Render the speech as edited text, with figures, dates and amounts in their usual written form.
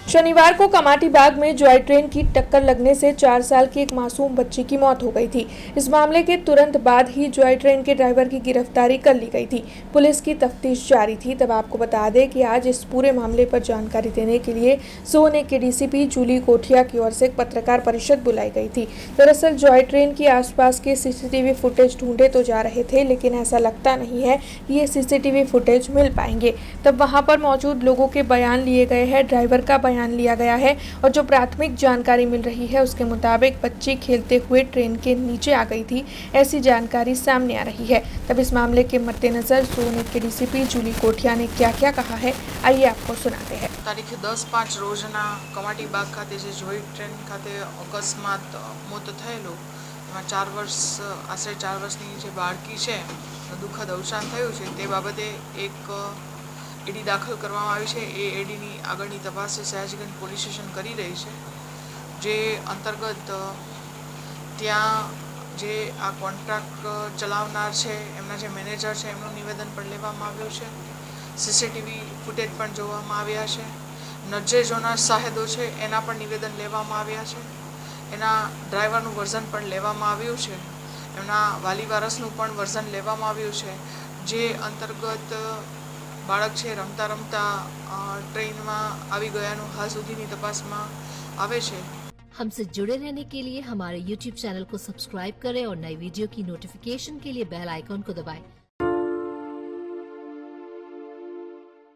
शनिवार को कमाटी बाग में जॉय ट्रेन की टक्कर लगने से 4 साल की एक मासूम बच्ची की मौत हो गई थी। इस मामले के तुरंत बाद ही जॉय ट्रेन के ड्राइवर की गिरफ्तारी कर ली गई थी। पुलिस की तफ्तीश जारी थी। तब आपको बता दें कि आज इस पूरे मामले पर जानकारी देने के लिए सोने के डीसीपी जूली कोठिया की ओर से एक पत्रकार परिषद बुलाई गई थी। दरअसल जॉय ट्रेन के आसपास के सीसीटीवी फुटेज ढूंढे तो जा रहे थे, लेकिन ऐसा लगता नहीं है कि ये सीसीटीवी फुटेज मिल पाएंगे। तब वहां पर मौजूद लोगों के बयान लिए गए हैं, ड्राइवर का बयान लिया गया है और जो प्राथमिक जानकारी मिल रही है उसके मुताबिक बच्ची खेलते हुए ट्रेन के नीचे आ गई थी, ऐसी जानकारी सामने आ रही है। तब इस मामले के मद्देनजर सोने के डीसीपी जूली कोठिया ने क्या कहा है, आइए आपको सुनाते हैं। तारीख 10/5 रोजना कमाटी बाग खाते जे जॉय ट्रेन खाते अकस्मात मोत थयेलू एमां 4 वर्ष आश्रे 4 वर्षनी जे बाळकी छे दुःखद अवसान थयुं छे ते बाबते एक एडी दाखल करवामां आवी छे। ए एडीनी आगळनी तपास सयाजीगंज पोलीस स्टेशन करी रही है, जे अंतर्गत त्यां जे आ कॉन्ट्राक्ट चलावनार छे एमना जे मैनेजर छे एमनुं निवेदन पण लेवामां आव्युं छे। सीसीटीवी फूटेज पण जोवामां आव्या छे। नजरे जोनार साहेदो छे एना पण निवेदन लेवामां आव्या छे। एना ड्राइवरनुं वर्जन पण लेवामां आव्युं छे। एमना वाली वारसनुं पण वर्जन लेवामां आव्युं छे, जे अंतर्गत बाळक छे रमता रमता ट्रेन में आवी गयानुं हाल सुधीनी तपासमां आवे छे। हमसे जुड़े रहने के लिए हमारे YouTube चैनल को सब्सक्राइब करें और नई वीडियो की नोटिफिकेशन के लिए बेल आइकॉन को दबाएं।